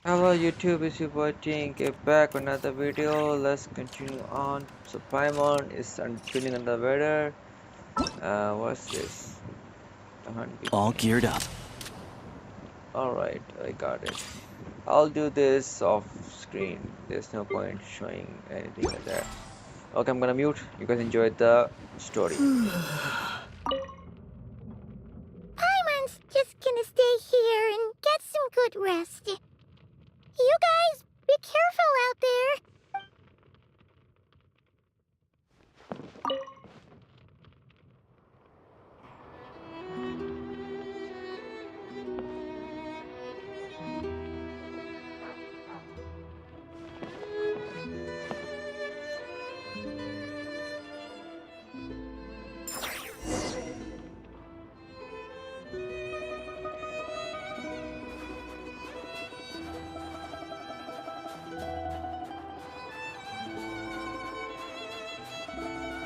Hello YouTube, it's your boy Tink. Back with another video. Let's continue on. So Paimon is feeling under the weather. What's this? The hunt All begins. geared up. Alright, I got it. I'll do this off screen. There's no point showing anything like that. Okay, I'm gonna mute. You guys enjoyed the story. Paimon's just gonna stay here and get some good rest. You guys, be careful out there.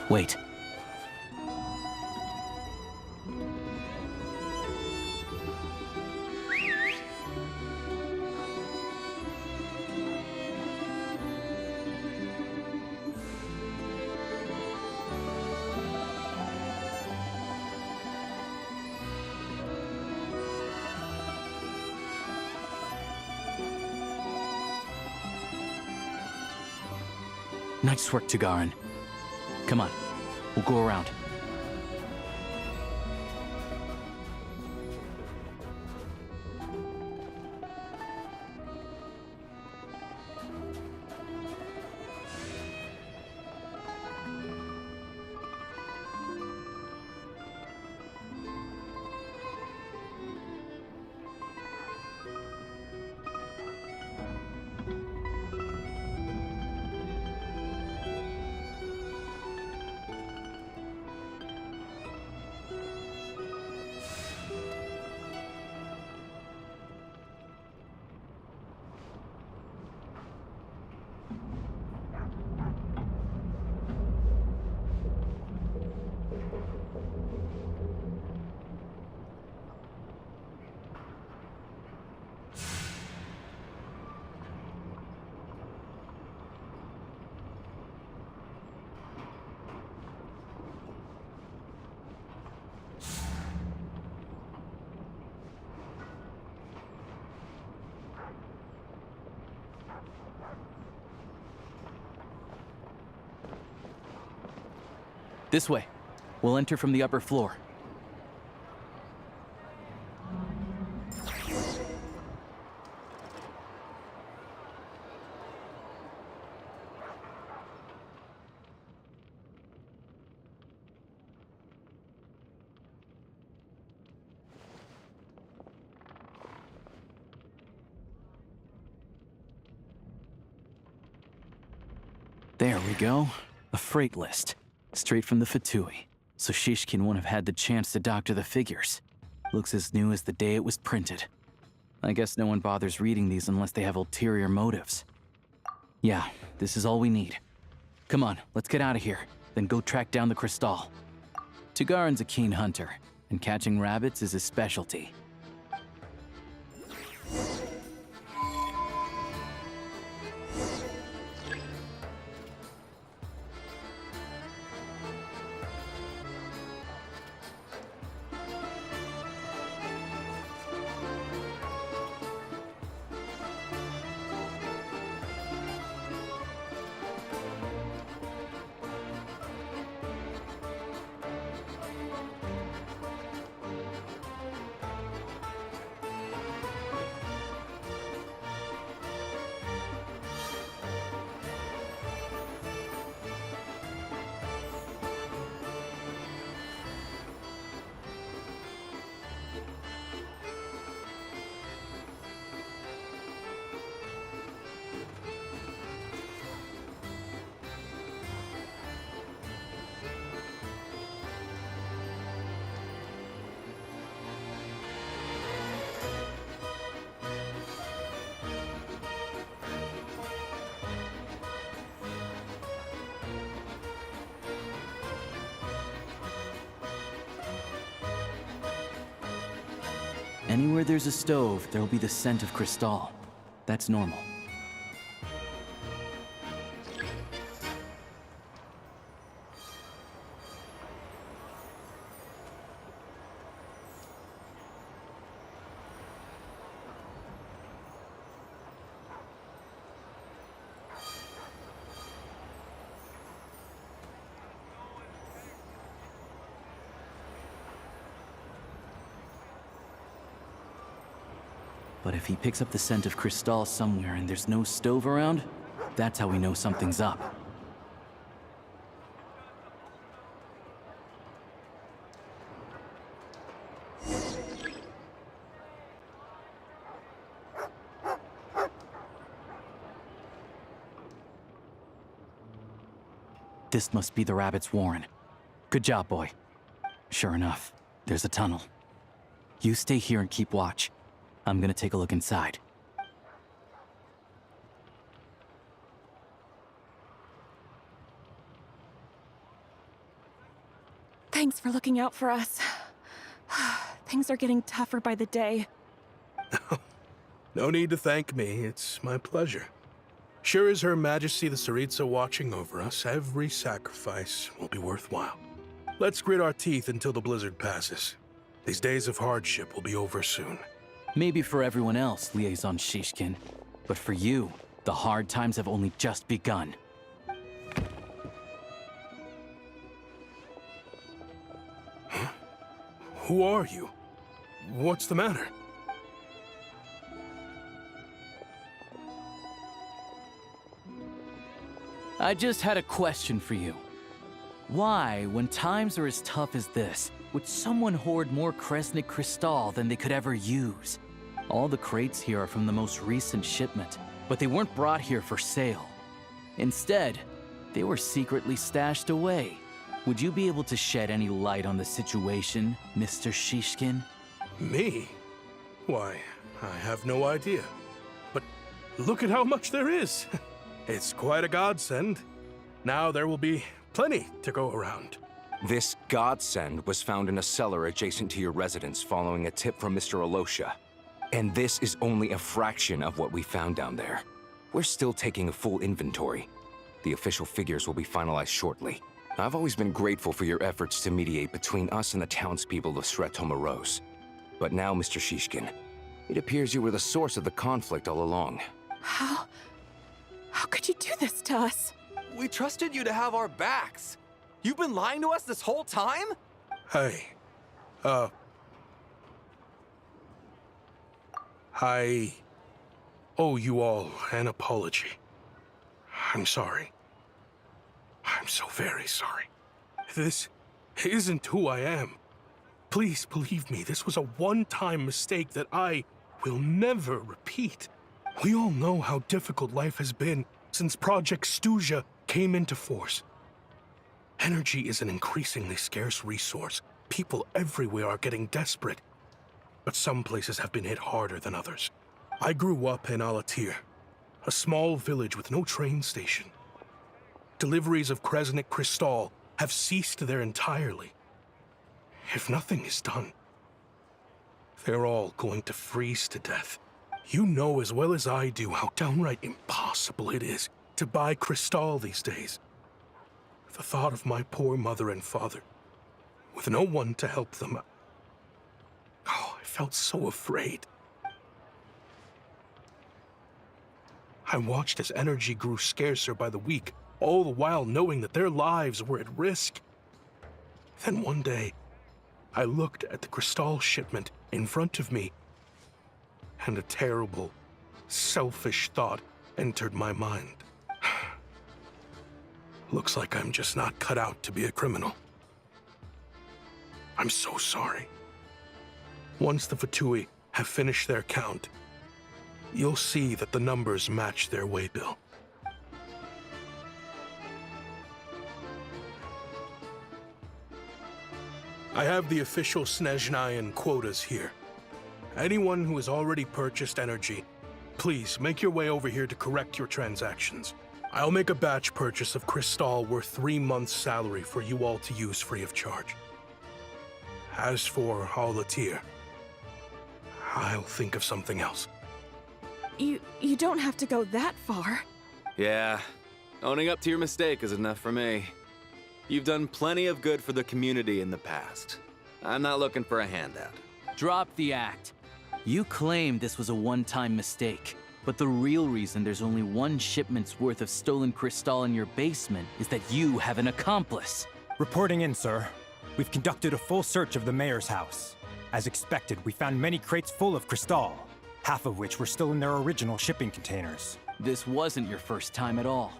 Wait. Nice work, Tagarin. Come on, we'll go around. This way. We'll enter from the upper floor. There we go. A freight list. Straight from the Fatui. So Shishkin won't have had the chance to doctor the figures. Looks as new as the day it was printed. I guess no one bothers reading these unless they have ulterior motives. Yeah, this is all we need. Come on, let's get out of here. Then go track down the Crystal. Tugarin's a keen hunter, and catching rabbits is his specialty. Anywhere there's a stove, there'll be the scent of Crystal. That's normal. But if he picks up the scent of Cristal somewhere and there's no stove around, that's how we know something's up. This must be the rabbit's warren. Good job, boy. Sure enough, there's a tunnel. You stay here and keep watch. I'm gonna take a look inside. Thanks for looking out for us. Things are getting tougher by the day. No need to thank me, it's my pleasure. Sure as Her Majesty the Tsaritsa watching over us, every sacrifice will be worthwhile. Let's grit our teeth until the blizzard passes. These days of hardship will be over soon. Maybe for everyone else, Liaison Shishkin, but for you, the hard times have only just begun. Huh? Who are you? What's the matter? I just had a question for you. Why, when times are as tough as this, would someone hoard more Kresnik Cristal than they could ever use? All the crates here are from the most recent shipment, but they weren't brought here for sale. Instead, they were secretly stashed away. Would you be able to shed any light on the situation, Mr. Shishkin? Me? Why, I have no idea. But look at how much there is. It's quite a godsend. Now there will be plenty to go around. This godsend was found in a cellar adjacent to your residence following a tip from Mr. Alosha. And this is only a fraction of what we found down there. We're still taking a full inventory. The official figures will be finalized shortly. I've always been grateful for your efforts to mediate between us and the townspeople of Sretomaros. But now, Mr. Shishkin, it appears you were the source of the conflict all along. How could you do this to us? We trusted you to have our backs. You've been lying to us this whole time? Hey, I owe you all an apology. I'm sorry. I'm so very sorry. This isn't who I am. Please believe me, this was a one-time mistake that I will never repeat. We all know how difficult life has been since Project Stuja came into force. Energy is an increasingly scarce resource. People everywhere are getting desperate. But some places have been hit harder than others. I grew up in Alatir, a small village with no train station. Deliveries of Kresnik Cristal have ceased there entirely. If nothing is done, they're all going to freeze to death. You know as well as I do how downright impossible it is to buy Cristal these days. The thought of my poor mother and father, with no one to help them, I felt so afraid. I watched as energy grew scarcer by the week, all the while knowing that their lives were at risk. Then one day, I looked at the Cristal shipment in front of me, and a terrible, selfish thought entered my mind. Looks like I'm just not cut out to be a criminal. I'm so sorry. Once the Fatui have finished their count, you'll see that the numbers match their waybill. I have the official Snezhnayan quotas here. Anyone who has already purchased energy, please make your way over here to correct your transactions. I'll make a batch purchase of Cristal worth 3 months' salary for you all to use free of charge. As for Alatir, I'll think of something else. You don't have to go that far. Yeah, owning up to your mistake is enough for me. You've done plenty of good for the community in the past. I'm not looking for a handout. Drop the act. You claim this was a one-time mistake, but the real reason there's only one shipment's worth of stolen crystal in your basement is that you have an accomplice. Reporting in, sir. We've conducted a full search of the mayor's house. As expected, we found many crates full of crystal, half of which were still in their original shipping containers. This wasn't your first time at all.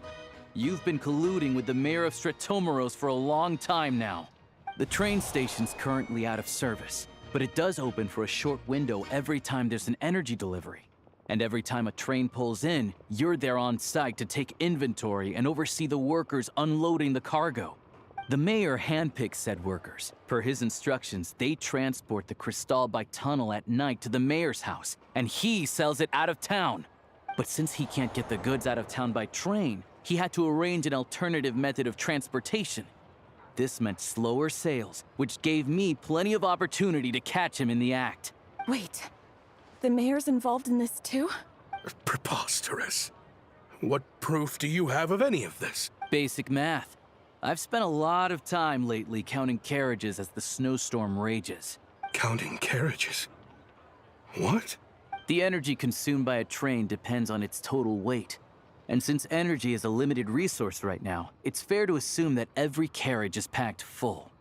You've been colluding with the mayor of Stratomeros for a long time now. The train station's currently out of service, but it does open for a short window every time there's an energy delivery. And every time a train pulls in, you're there on site to take inventory and oversee the workers unloading the cargo. The mayor handpicks said workers. Per his instructions, they transport the crystal by tunnel at night to the mayor's house, and he sells it out of town. But since he can't get the goods out of town by train, he had to arrange an alternative method of transportation. This meant slower sales, which gave me plenty of opportunity to catch him in the act. Wait, the mayor's involved in this too? Preposterous. What proof do you have of any of this? Basic math. I've spent a lot of time lately counting carriages as the snowstorm rages. Counting carriages? What? The energy consumed by a train depends on its total weight. And since energy is a limited resource right now, it's fair to assume that every carriage is packed full.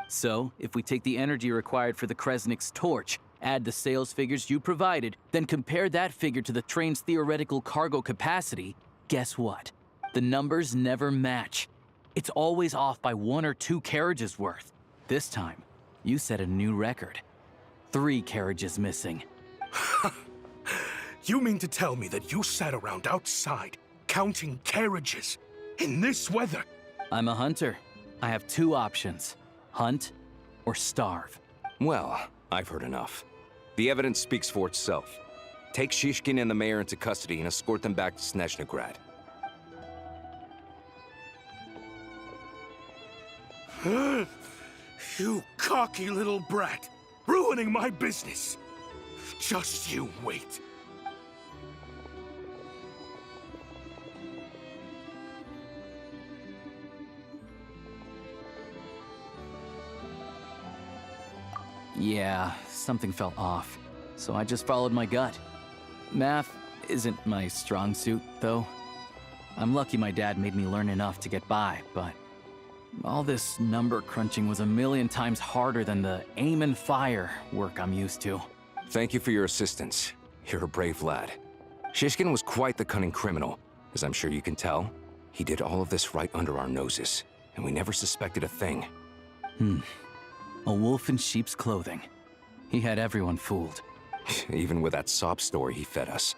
So, if we take the energy required for the Kresnik's torch, add the sales figures you provided, then compare that figure to the train's theoretical cargo capacity, guess what? The numbers never match. It's always off by 1 or 2 carriages worth. This time, you set a new record. 3 carriages missing. You mean to tell me that you sat around outside counting carriages in this weather? I'm a hunter. I have 2 options. Hunt or starve. Well, I've heard enough. The evidence speaks for itself. Take Shishkin and the mayor into custody and escort them back to Snezhnagrad. You cocky little brat! Ruining my business! Just you wait. Yeah, something felt off, so I just followed my gut. Math isn't my strong suit, though. I'm lucky my dad made me learn enough to get by, but all this number crunching was a million times harder than the aim and fire work I'm used to. Thank you for your assistance. You're a brave lad. Shishkin was quite the cunning criminal, as I'm sure you can tell. He did all of this right under our noses, and we never suspected a thing. A wolf in sheep's clothing. He had everyone fooled. Even with that sob story he fed us.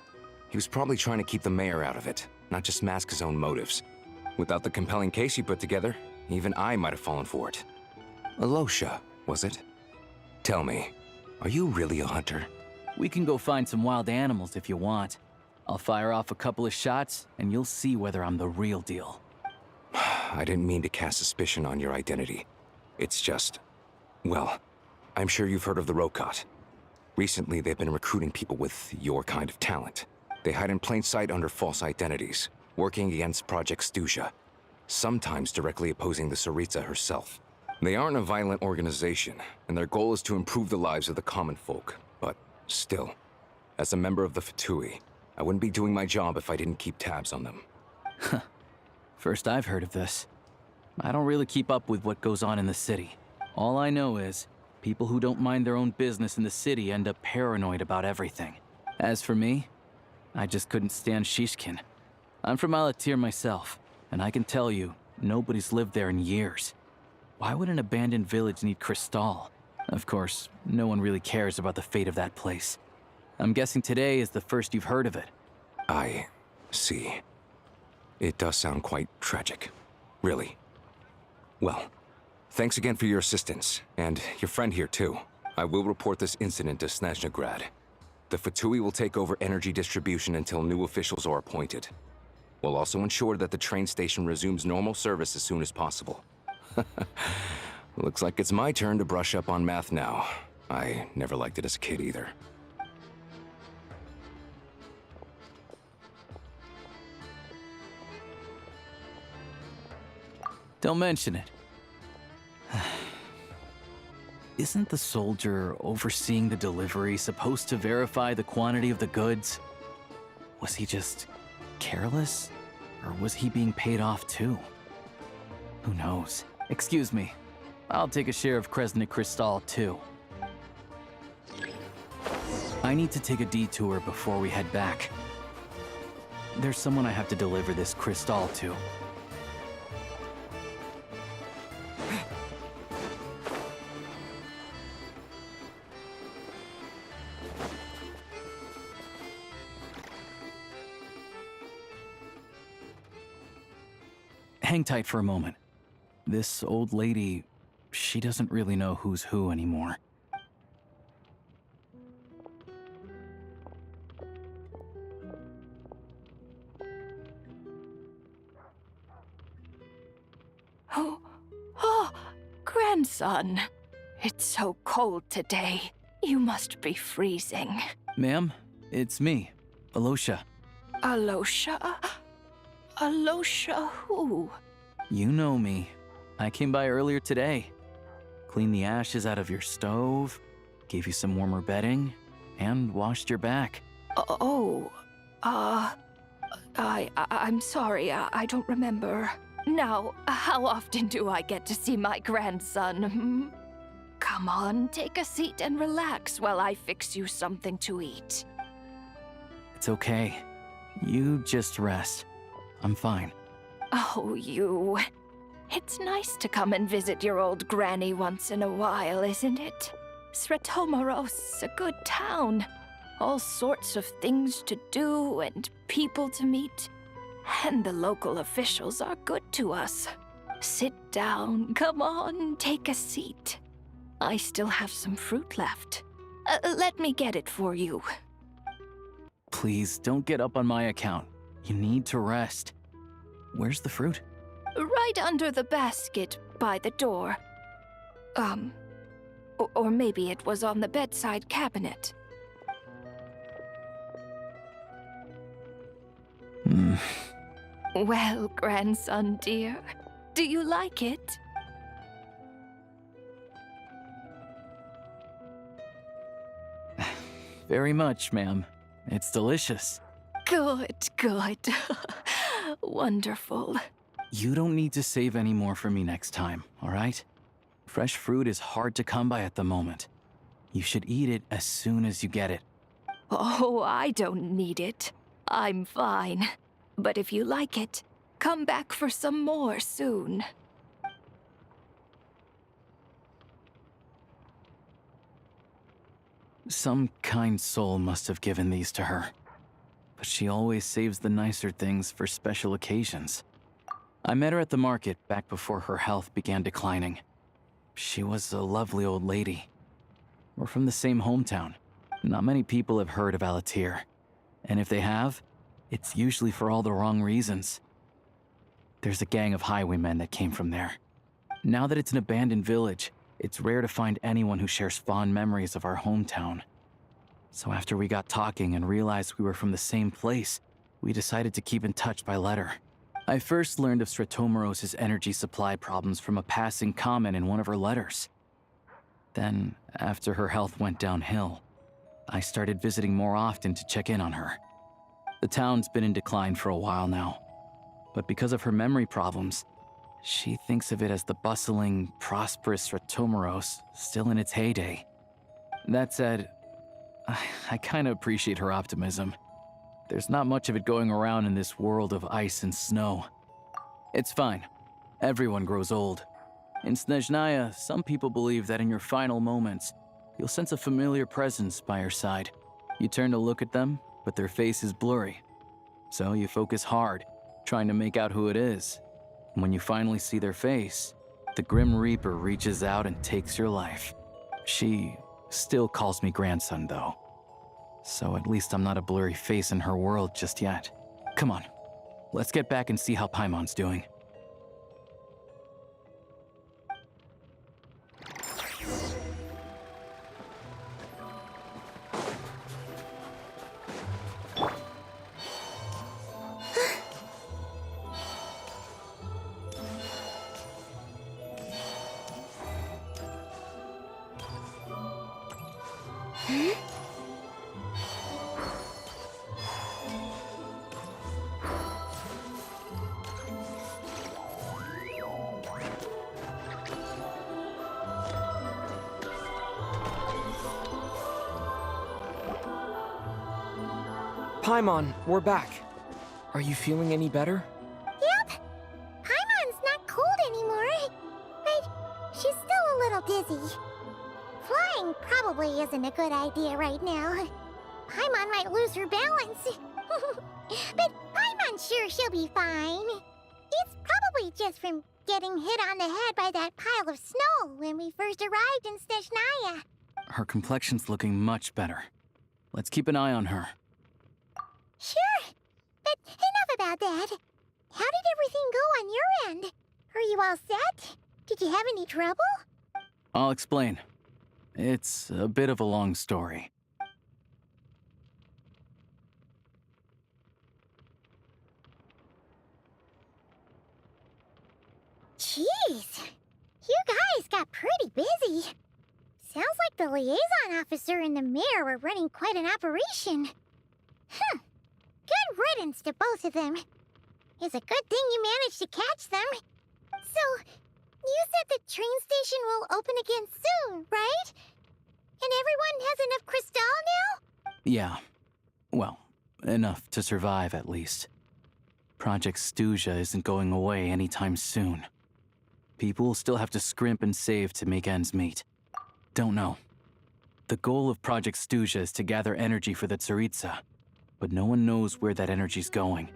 He was probably trying to keep the mayor out of it, not just mask his own motives. Without the compelling case he put together, even I might have fallen for it. Alosha, was it? Tell me, are you really a hunter? We can go find some wild animals if you want. I'll fire off a couple of shots, and you'll see whether I'm the real deal. I didn't mean to cast suspicion on your identity. It's just... well, I'm sure you've heard of the Rokot. Recently, they've been recruiting people with your kind of talent. They hide in plain sight under false identities, working against Project Stuzha, sometimes directly opposing the Tsaritsa herself. They aren't a violent organization, and their goal is to improve the lives of the common folk. But still, as a member of the Fatui, I wouldn't be doing my job if I didn't keep tabs on them. First I've heard of this. I don't really keep up with what goes on in the city. All I know is, people who don't mind their own business in the city end up paranoid about everything. As for me, I just couldn't stand Shishkin. I'm from Alatir myself, and I can tell you, nobody's lived there in years. Why would an abandoned village need crystal? Of course, no one really cares about the fate of that place. I'm guessing today is the first you've heard of it. I see. It does sound quite tragic. Really. Well, thanks again for your assistance, and your friend here too. I will report this incident to Snezhnagrad. The Fatui will take over energy distribution until new officials are appointed. We'll also ensure that the train station resumes normal service as soon as possible. Looks like it's my turn to brush up on math now. I never liked it as a kid either. Don't mention it. Isn't the soldier overseeing the delivery supposed to verify the quantity of the goods? Was he just careless? Or was he being paid off too? Who knows? Excuse me. I'll take a share of Kresnik Kristall too. I need to take a detour before we head back. There's someone I have to deliver this Kristall to. Hang tight for a moment. This old lady, she doesn't really know who's who anymore. Oh, grandson. It's so cold today. You must be freezing. Ma'am, it's me, Alosha. Alosha? Alosha who? You know me. I came by earlier today. Cleaned the ashes out of your stove, gave you some warmer bedding, and washed your back. I'm sorry, I don't remember. Now, how often do I get to see my grandson? Hmm? Come on, take a seat and relax while I fix you something to eat. It's okay. You just rest. I'm fine. Oh, you. It's nice to come and visit your old granny once in a while, isn't it? Svetomoros, a good town. All sorts of things to do and people to meet. And the local officials are good to us. Sit down, come on, take a seat. I still have some fruit left. Let me get it for you. Please, don't get up on my account. You need to rest. Where's the fruit? Right under the basket by the door. Or maybe it was on the bedside cabinet. Well, grandson dear, do you like it? Very much, ma'am. It's delicious. Good, good. Wonderful. You don't need to save any more for me next time, all right? Fresh fruit is hard to come by at the moment. You should eat it as soon as you get it. Oh, I don't need it. I'm fine. But if you like it, come back for some more soon. Some kind soul must have given these to her. But she always saves the nicer things for special occasions. I met her at the market back before her health began declining. She was a lovely old lady. We're from the same hometown. Not many people have heard of Alatir. And if they have, it's usually for all the wrong reasons. There's a gang of highwaymen that came from there. Now that it's an abandoned village, it's rare to find anyone who shares fond memories of our hometown. So after we got talking and realized we were from the same place, we decided to keep in touch by letter. I first learned of Svetomoros' energy supply problems from a passing comment in one of her letters. Then, after her health went downhill, I started visiting more often to check in on her. The town's been in decline for a while now, but because of her memory problems, she thinks of it as the bustling, prosperous Svetomoros still in its heyday. That said, I kinda appreciate her optimism. There's not much of it going around in this world of ice and snow. It's fine. Everyone grows old. In Snezhnaya, some people believe that in your final moments, you'll sense a familiar presence by your side. You turn to look at them, but their face is blurry. So you focus hard, trying to make out who it is. And when you finally see their face, the Grim Reaper reaches out and takes your life. She still calls me grandson, though. So at least I'm not a blurry face in her world just yet. Come on, let's get back and see how Paimon's doing. Paimon, we're back. Are you feeling any better? Yep. Paimon's not cold anymore, but she's still a little dizzy. Flying probably isn't a good idea right now. Paimon might lose her balance. But Paimon's sure she'll be fine. It's probably just from getting hit on the head by that pile of snow when we first arrived in Snezhnaya. Her complexion's looking much better. Let's keep an eye on her. Sure. But enough about that. How did everything go on your end? Are you all set? Did you have any trouble? I'll explain. It's a bit of a long story. Jeez. You guys got pretty busy. Sounds like the liaison officer and the mayor were running quite an operation. Good riddance to both of them. It's a good thing you managed to catch them. So, you said the train station will open again soon, right? And everyone has enough crystal now? Yeah. Well, enough to survive at least. Project Snezhnaya isn't going away anytime soon. People will still have to scrimp and save to make ends meet. Don't know. The goal of Project Snezhnaya is to gather energy for the Tsaritsa, but no one knows where that energy's going.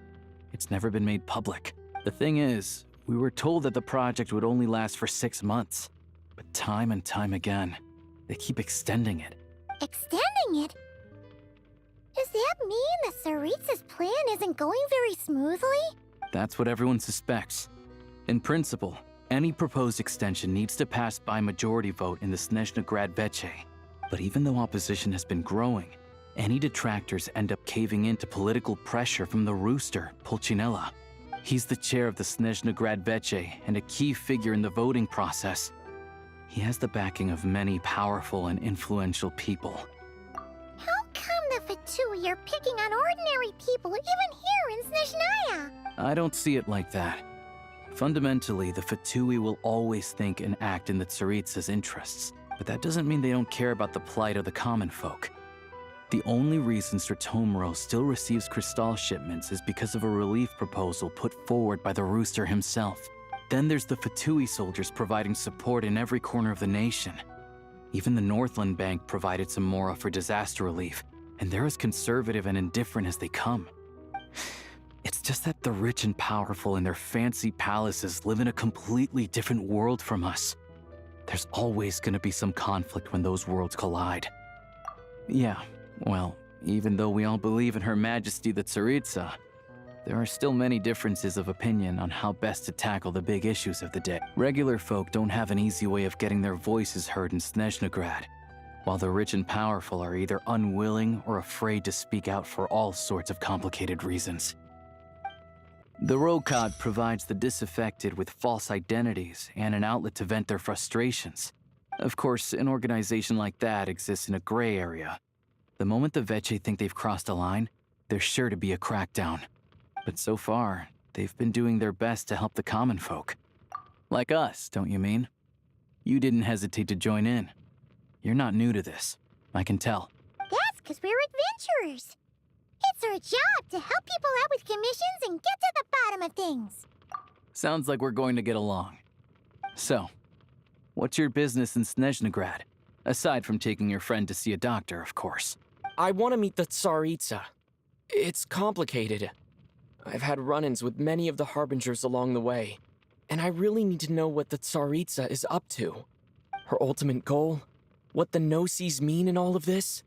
It's never been made public. The thing is, we were told that the project would only last for 6 months, but time and time again, they keep extending it. Extending it? Does that mean the Tsaritsa's plan isn't going very smoothly? That's what everyone suspects. In principle, any proposed extension needs to pass by majority vote in the Snezhnaya Veche. But even though opposition has been growing, any detractors end up caving in to political pressure from the rooster, Pulcinella. He's the chair of the Snezhnaya Veche and a key figure in the voting process. He has the backing of many powerful and influential people. How come the Fatui are picking on ordinary people even here in Snezhnaya? I don't see it like that. Fundamentally, the Fatui will always think and act in the Tsaritsa's interests, but that doesn't mean they don't care about the plight of the common folk. The only reason Sratomiro still receives crystal shipments is because of a relief proposal put forward by the rooster himself. Then there's the Fatui soldiers providing support in every corner of the nation. Even the Northland Bank provided some mora for disaster relief, and they're as conservative and indifferent as they come. It's just that the rich and powerful in their fancy palaces live in a completely different world from us. There's always gonna be some conflict when those worlds collide. Yeah, well, even though we all believe in Her Majesty the Tsaritsa, there are still many differences of opinion on how best to tackle the big issues of the day. Regular folk don't have an easy way of getting their voices heard in Snezhnaya, while the rich and powerful are either unwilling or afraid to speak out for all sorts of complicated reasons. The Rokad provides the disaffected with false identities and an outlet to vent their frustrations. Of course, an organization like that exists in a gray area. The moment the Veche think they've crossed a line, there's sure to be a crackdown. But so far, they've been doing their best to help the common folk. Like us, don't you mean? You didn't hesitate to join in. You're not new to this, I can tell. That's because we're adventurers. It's our job to help people out with commissions and get to the bottom of things. Sounds like we're going to get along. So, what's your business in Snezhnaya? Aside from taking your friend to see a doctor, of course. I want to meet the Tsaritsa. It's complicated. I've had run-ins with many of the Harbingers along the way, and I really need to know what the Tsaritsa is up to. Her ultimate goal? What the no-sees mean in all of this?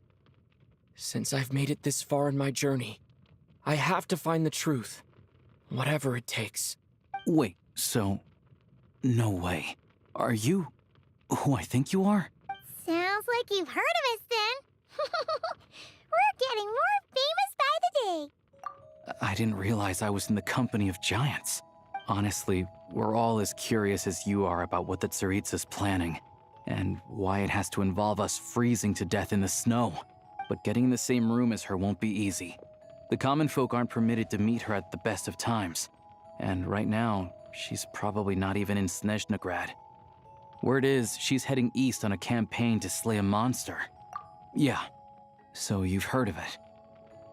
Since I've made it this far in my journey, I have to find the truth, whatever it takes. Wait, so... no way. Are you who I think you are? Sounds like you've heard of us then. We're getting more famous by the day. I didn't realize I was in the company of giants. Honestly, we're all as curious as you are about what the Tsaritsa's planning, and why it has to involve us freezing to death in the snow. But getting in the same room as her won't be easy. The common folk aren't permitted to meet her at the best of times, and right now, she's probably not even in Snezhnaya. Word is, she's heading east on a campaign to slay a monster. Yeah, so you've heard of it.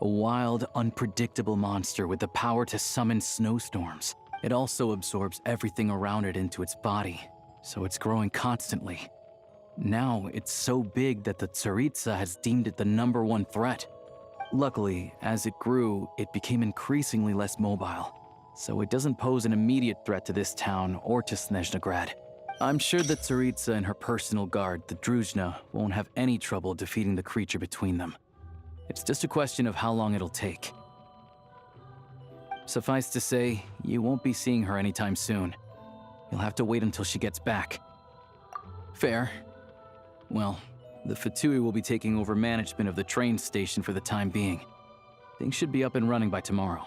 A wild, unpredictable monster with the power to summon snowstorms. It also absorbs everything around it into its body, so it's growing constantly. Now, it's so big that the Tsaritsa has deemed it the #1 threat. Luckily, as it grew, it became increasingly less mobile, so it doesn't pose an immediate threat to this town or to Snezhnagrad. I'm sure that Tsaritsa and her personal guard, the Druzhna, won't have any trouble defeating the creature between them. It's just a question of how long it'll take. Suffice to say, you won't be seeing her anytime soon. You'll have to wait until she gets back. Fair. Well, the Fatui will be taking over management of the train station for the time being. Things should be up and running by tomorrow.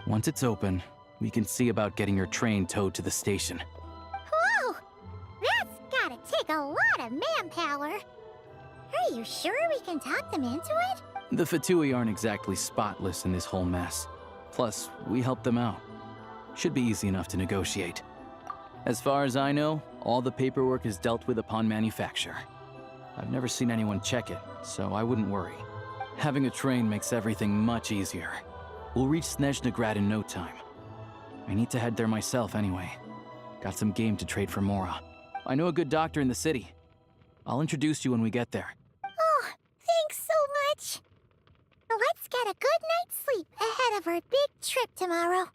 Once it's open, we can see about getting your train towed to the station. Whoa! That's gotta take a lot of manpower. Are you sure we can talk them into it? The Fatui aren't exactly spotless in this whole mess. Plus, we helped them out. Should be easy enough to negotiate. As far as I know, all the paperwork is dealt with upon manufacture. I've never seen anyone check it, so I wouldn't worry. Having a train makes everything much easier. We'll reach Snezhnagrad in no time. I need to head there myself anyway. Got some game to trade for Mora. I know a good doctor in the city. I'll introduce you when we get there. Oh, thanks so much. Let's get a good night's sleep ahead of our big trip tomorrow.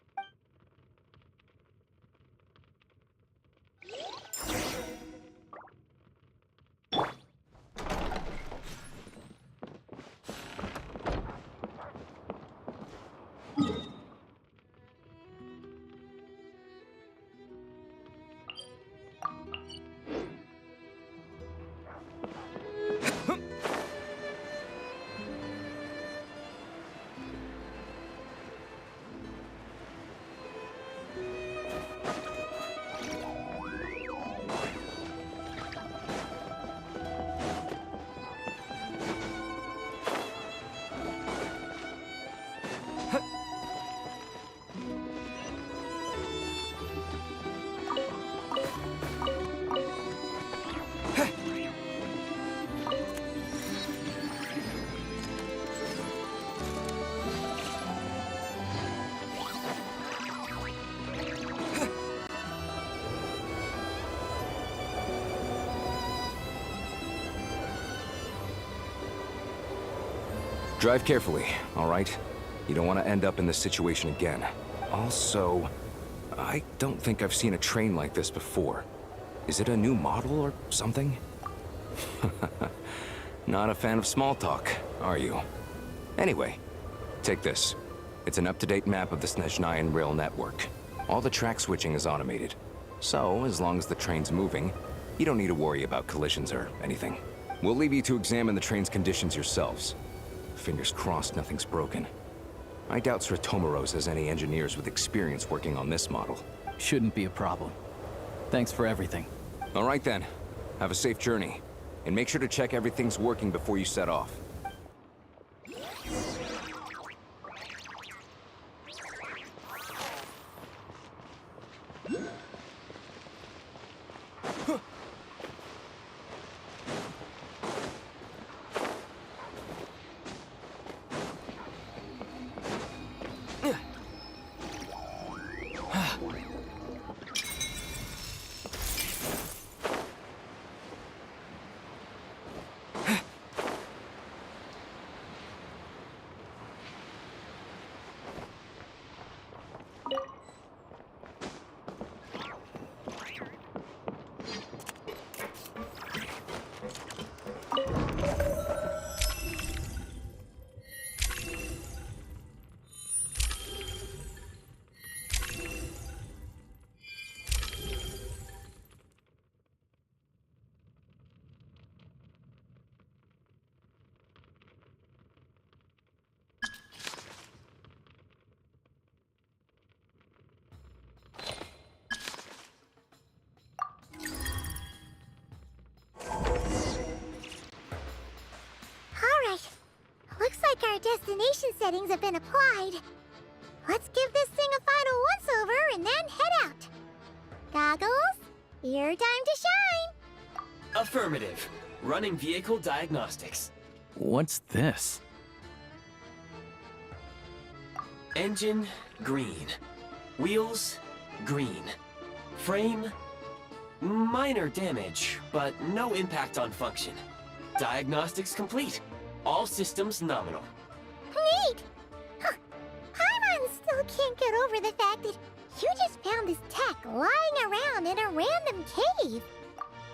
Drive carefully, all right? You don't want to end up in this situation again. Also, I don't think I've seen a train like this before. Is it a new model or something? Not a fan of small talk, are you? Anyway, take this. It's an up-to-date map of the Snezhnayan rail network. All the track switching is automated. So, as long as the train's moving, you don't need to worry about collisions or anything. We'll leave you to examine the train's conditions yourselves. Fingers crossed nothing's broken. I doubt Sratomaros has any engineers with experience working on this model. Shouldn't be a problem. Thanks for everything. All right then. Have a safe journey. And make sure to check everything's working before you set off. Our destination settings have been applied. Let's give this thing a final once-over and then head out. Goggles, your time to shine. Affirmative. Running vehicle diagnostics. What's this? Engine, green. Wheels, green. Frame, minor damage, but no impact on function. Diagnostics complete. All systems nominal. Neat! Huh. Paimon still can't get over the fact that you just found this tech lying around in a random cave.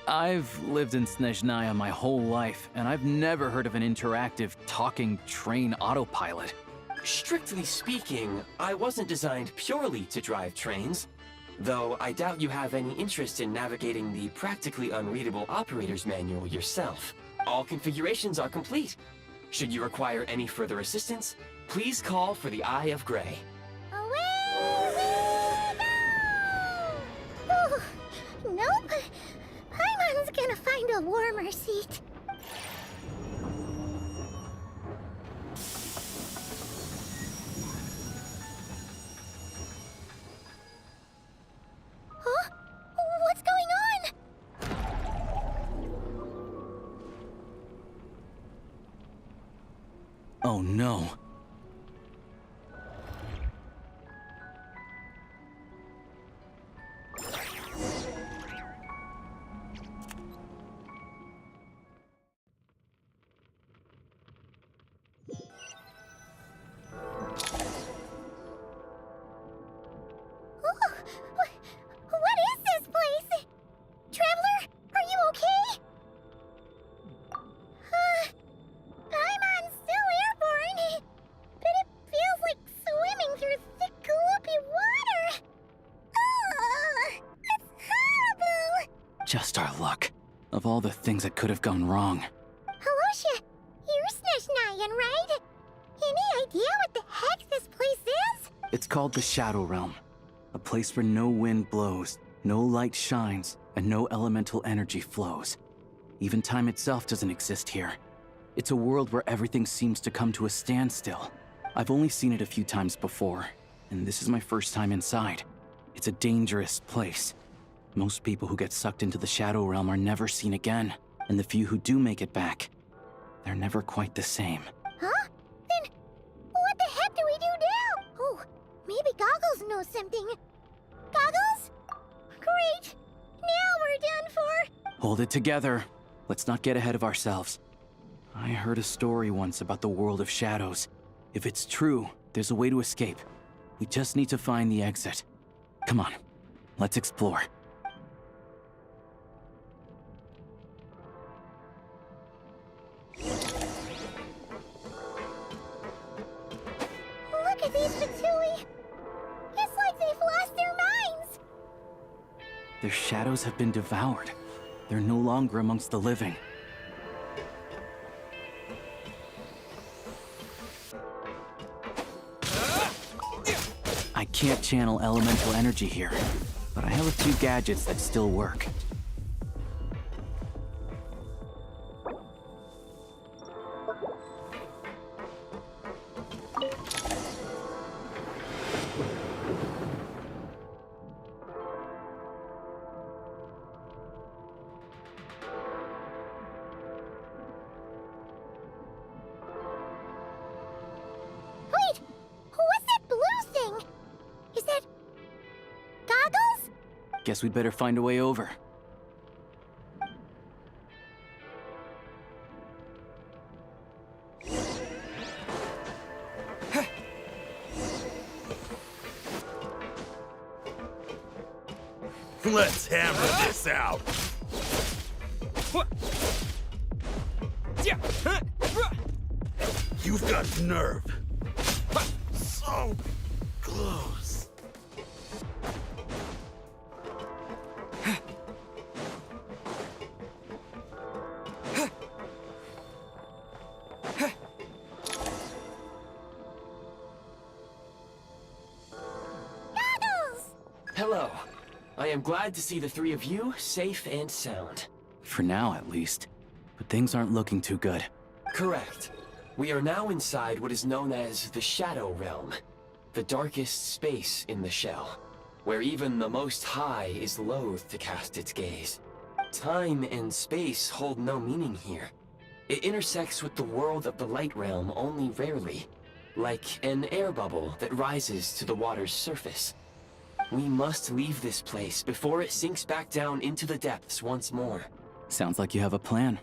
I've lived in Snezhnaya my whole life, and I've never heard of an interactive, talking train autopilot. Strictly speaking, I wasn't designed purely to drive trains, though I doubt you have any interest in navigating the practically unreadable operator's manual yourself. All configurations are complete. Should you require any further assistance, please call for the Eye of Grey. Away we go! Oh, nope. Paimon's gonna find a warmer seat. Huh? What's going on? Oh no. What is this place? Traveler, are you okay? Paimon's still airborne, but it feels like swimming through thick, gloopy water. It's horrible. Just our luck. Of all the things that could have gone wrong. Alosha, you're Snezhnayan, right? Any idea what the heck this place is? It's called the Shadow Realm. A place where no wind blows, no light shines, and no elemental energy flows. Even time itself doesn't exist here. It's a world where everything seems to come to a standstill. I've only seen it a few times before, and this is my first time inside. It's a dangerous place. Most people who get sucked into the Shadow Realm are never seen again, and the few who do make it back, they're never quite the same. Huh? Then what the heck do we do now? Oh, maybe Goggles knows something. Goggles? Great! Now we're done for! Hold it together. Let's not get ahead of ourselves. I heard a story once about the world of shadows. If it's true, there's a way to escape. We just need to find the exit. Come on, let's explore. Look at these Fatui! It's like they've lost their minds! Their shadows have been devoured. They're no longer amongst the living. I can't channel elemental energy here, but I have a few gadgets that still work. Wait! What's that blue thing? Is that... Goggles? Guess we'd better find a way over. Let's hammer this out. You've got nerve. So close. Goggles! Hello. I am glad to see the three of you safe and sound. For now, at least. But things aren't looking too good. Correct. We are now inside what is known as the Shadow Realm, the darkest space in the shell, where even the Most High is loath to cast its gaze. Time and space hold no meaning here. It intersects with the world of the Light Realm only rarely, like an air bubble that rises to the water's surface. We must leave this place before it sinks back down into the depths once more. Sounds like you have a plan.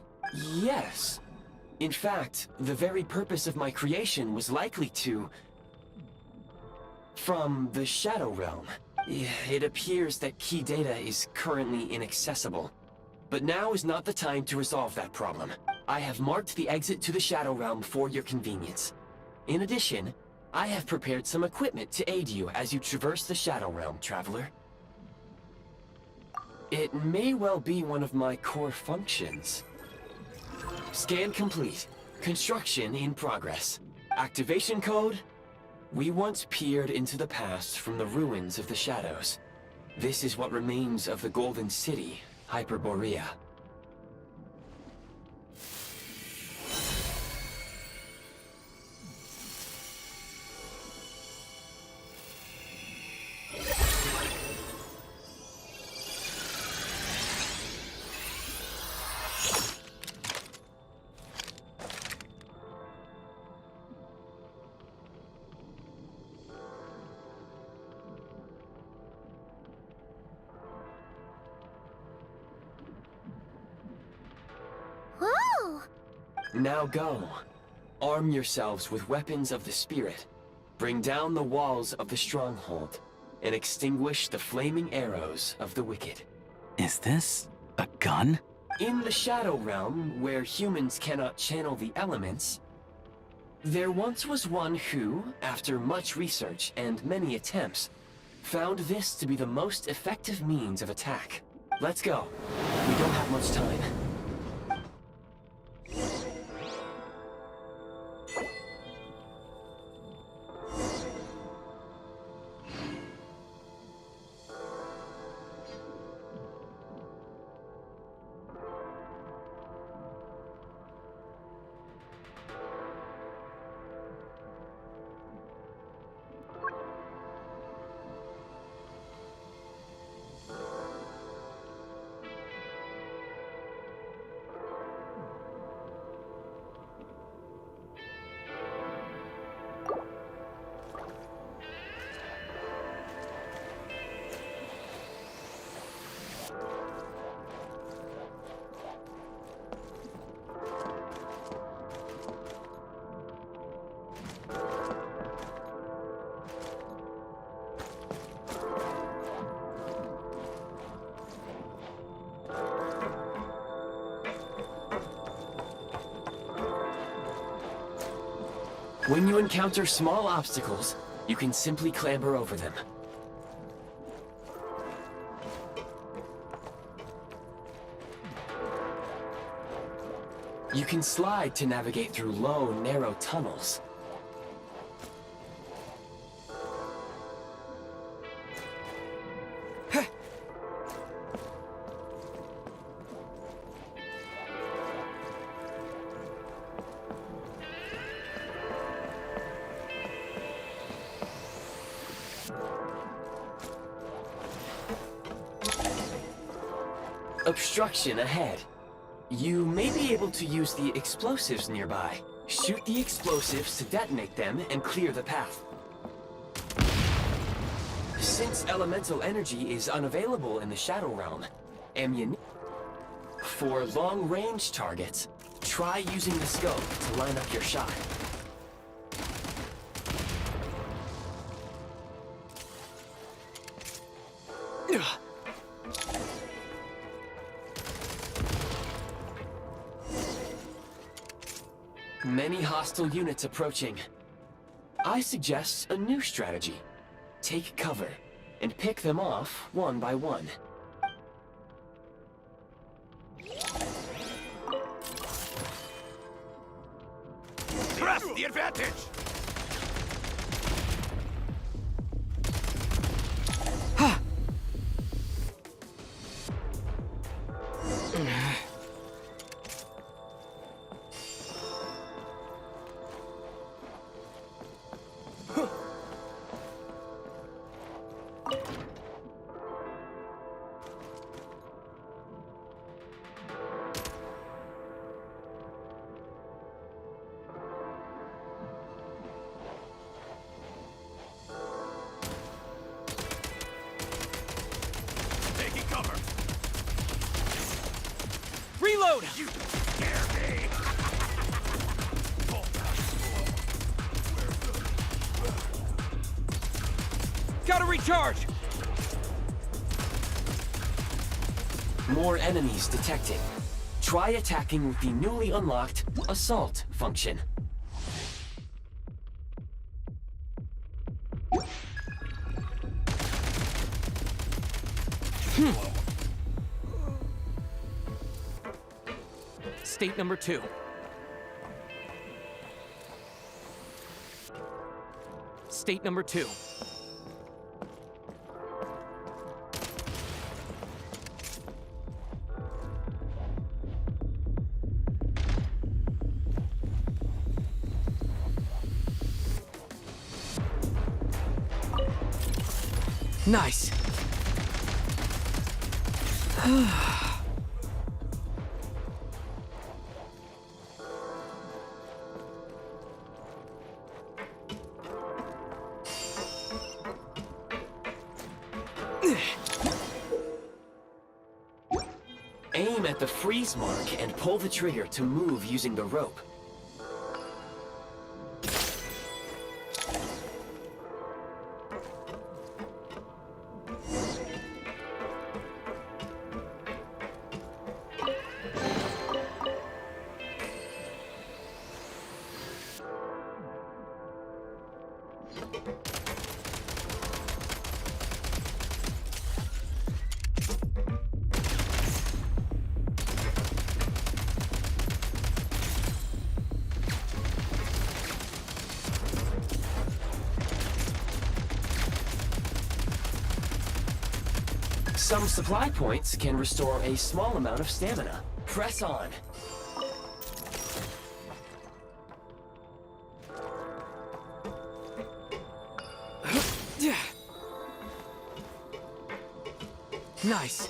Yes. In fact, the very purpose of my creation was likely to... from the Shadow Realm. It appears that key data is currently inaccessible. But now is not the time to resolve that problem. I have marked the exit to the Shadow Realm for your convenience. In addition, I have prepared some equipment to aid you as you traverse the Shadow Realm, Traveler. It may well be one of my core functions. Scan complete. Construction in progress. Activation code: we once peered into the past from the ruins of the Shadows. This is what remains of the Golden City, Hyperborea. Whoa! Now go. Arm yourselves with weapons of the spirit. Bring down the walls of the stronghold, and extinguish the flaming arrows of the wicked. Is this a gun? In the Shadow Realm, where humans cannot channel the elements, there once was one who, after much research and many attempts, found this to be the most effective means of attack. Let's go. We don't have much time. When you encounter small obstacles, you can simply clamber over them. You can slide to navigate through low, narrow tunnels. Obstruction ahead. You may be able to use the explosives nearby. Shoot the explosives to detonate them and clear the path. Since elemental energy is unavailable in the Shadow Realm, ammunition for long-range targets, try using the scope to line up your shot. Many hostile units approaching. I suggest a new strategy. Take cover, and pick them off one by one. Press the advantage! You scare me! Gotta recharge! More enemies detected. Try attacking with the newly unlocked Assault function. State number 2. State number 2. Nice. Aim at the freeze mark and pull the trigger to move using the rope. Some supply points can restore a small amount of stamina. Press on. Nice.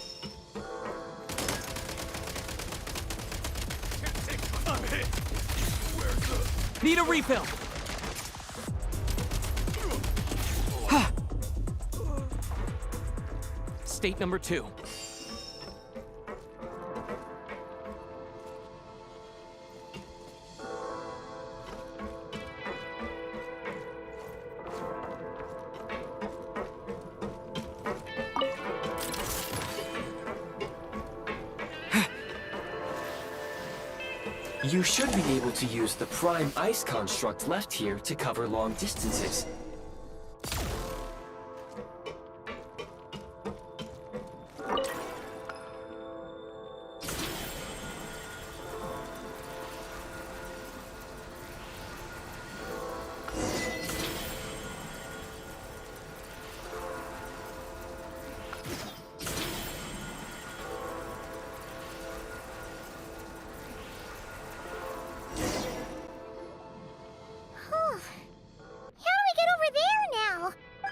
I'm hit. Where's the... Need a refill. Ha! State number 2. You should be able to use the prime ice construct left here to cover long distances.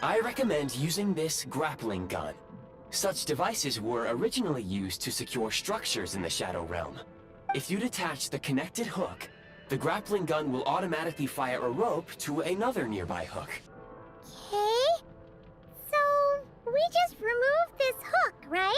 I recommend using this grappling gun. Such devices were originally used to secure structures in the Shadow Realm. If you detach the connected hook, the grappling gun will automatically fire a rope to another nearby hook. Okay. So, we just remove this hook, right?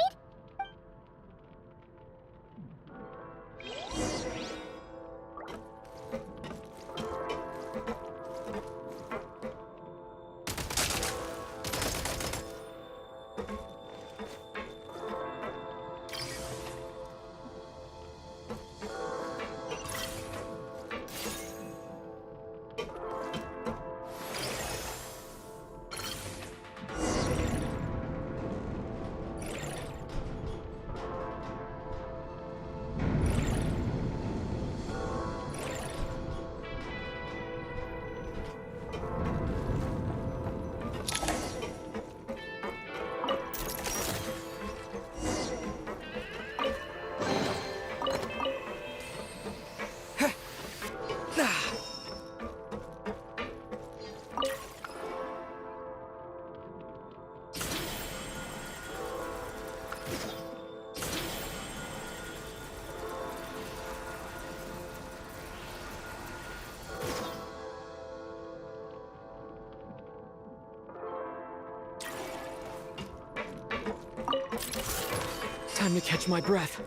Time to catch my breath.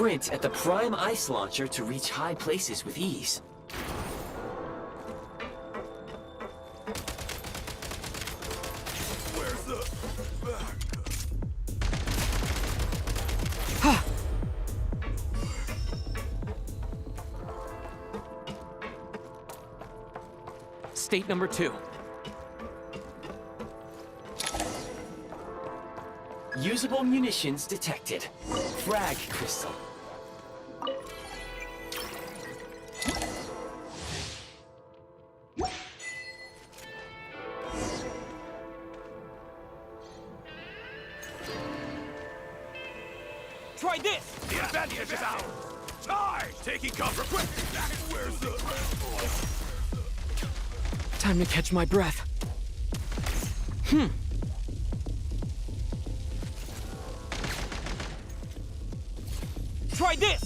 sprint at the prime ice launcher to reach high places with ease. Where's the... State number 2. Usable munitions detected. Frag crystal. Try this! The advantage is ours! Charge! Taking cover quick! Where's the... Time to catch my breath. Try this!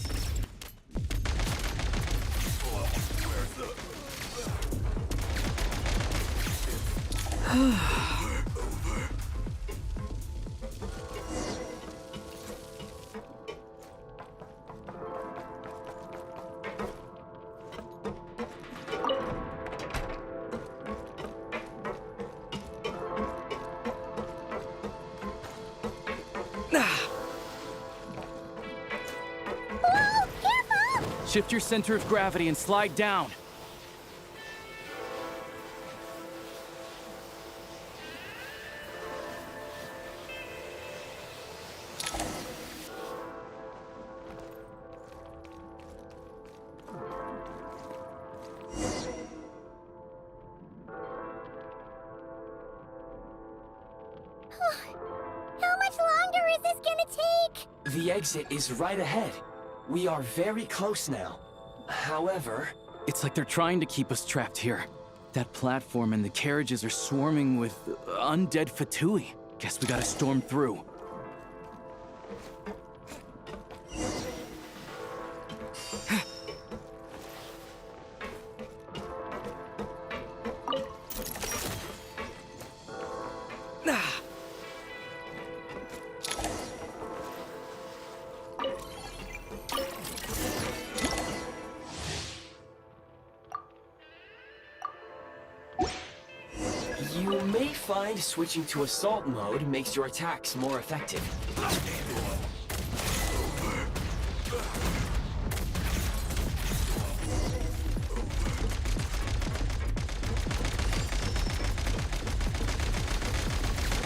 Whoa, careful! Shift your center of gravity and slide down. How much longer is this gonna take? The exit is right ahead. We are very close now. However... It's like they're trying to keep us trapped here. That platform and the carriages are swarming with undead Fatui. Guess we gotta storm through. You may find switching to assault mode makes your attacks more effective.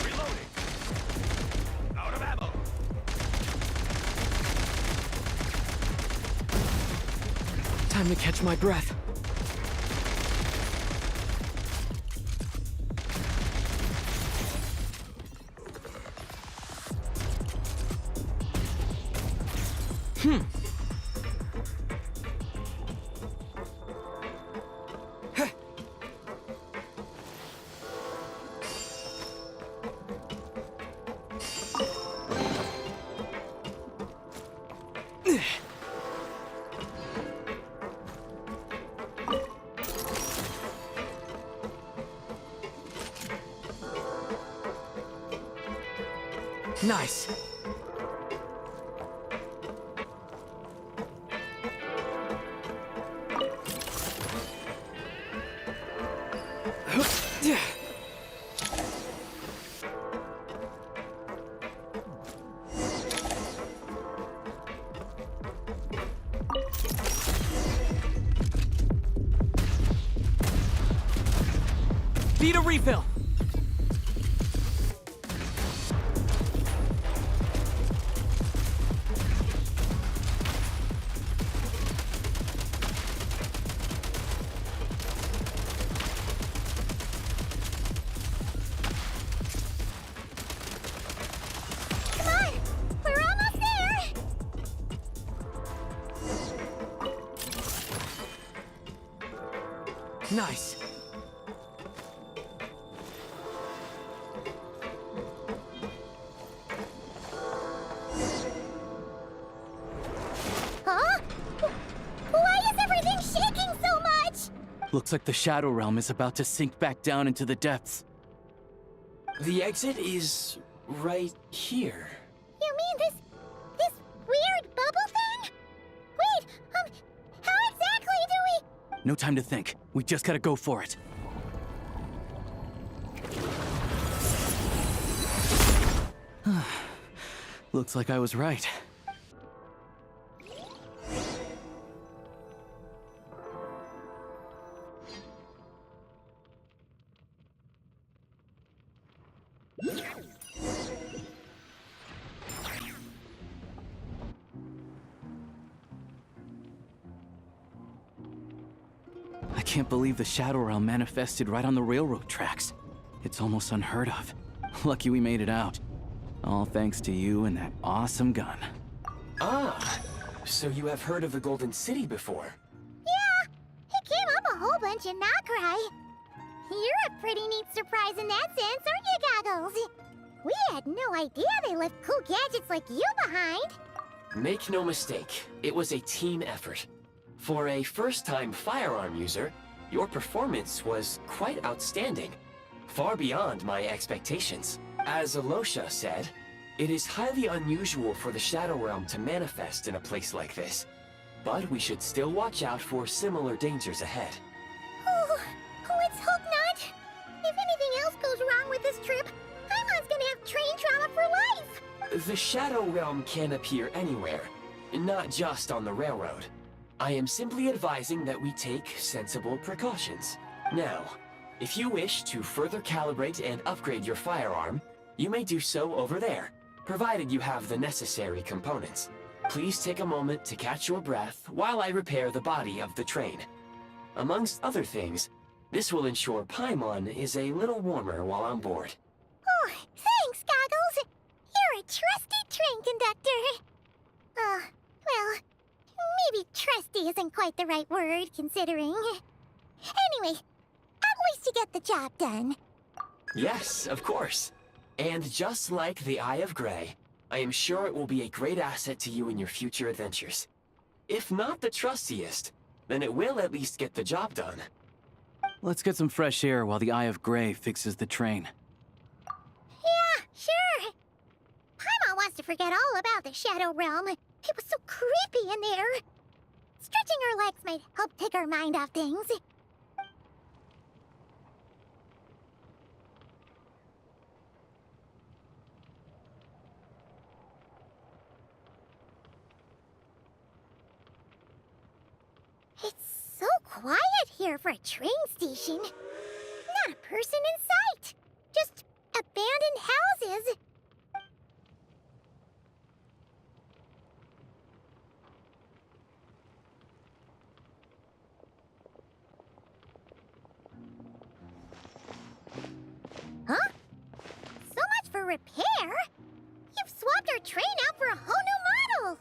Reloading! Out of ammo! Time to catch my breath. Nice. Need a refill. Come on! We're almost there! Nice. Huh? Why is everything shaking so much? Looks like the Shadow Realm is about to sink back down into the depths. The exit is right here. You mean this weird bubble thing? No time to think. We just gotta go for it. Looks like I was right. I can't believe the Shadow Realm manifested right on the railroad tracks. It's almost unheard of. Lucky we made it out. All thanks to you and that awesome gun. Ah, so you have heard of the Golden City before? Yeah, it came up a whole bunch in Nokrai. You're a pretty neat surprise in that sense, aren't you, Goggles? We had no idea they left cool gadgets like you behind. Make no mistake, it was a team effort. For a first-time firearm user, your performance was quite outstanding. Far beyond my expectations. As Alosha said, it is highly unusual for the Shadow Realm to manifest in a place like this. But we should still watch out for similar dangers ahead. Oh, let's hope not. If anything else goes wrong with this trip, Paimon's gonna have train trauma for life. The Shadow Realm can appear anywhere, not just on the railroad. I am simply advising that we take sensible precautions. Now, if you wish to further calibrate and upgrade your firearm, you may do so over there, provided you have the necessary components. Please take a moment to catch your breath while I repair the body of the train. Amongst other things, this will ensure Paimon is a little warmer while on board. Oh, thanks, Goggles. You're a trusty train conductor. Well, maybe trusty isn't quite the right word, considering. Anyway, at least you get the job done. Yes, of course. And just like the Eye of Grey, I am sure it will be a great asset to you in your future adventures. If not the trustiest, then it will at least get the job done. Let's get some fresh air while the Eye of Grey fixes the train. Yeah, sure. Paimon wants to forget all about the Shadow Realm. It was so creepy in there. Stretching her legs might help take her mind off things. It's so quiet here for a train station. Not a person in sight. Just abandoned houses. Huh? So much for repair? You've swapped our train out for a whole new model!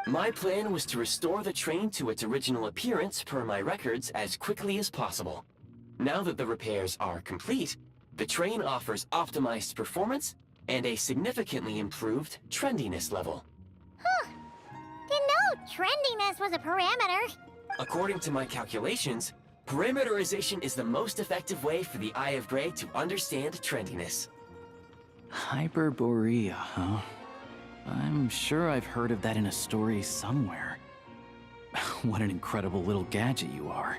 My plan was to restore the train to its original appearance per my records as quickly as possible. Now that the repairs are complete, the train offers optimized performance and a significantly improved trendiness level. Huh. Didn't know trendiness was a parameter. According to my calculations, perimeterization is the most effective way for the Eye of Grey to understand trendiness. Hyperborea, huh? I'm sure I've heard of that in a story somewhere. What an incredible little gadget you are.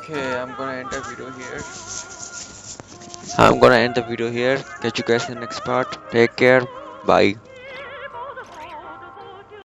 Okay, I'm gonna end the video here. I'm gonna end the video here. Catch you guys in the next part. Take care. Bye.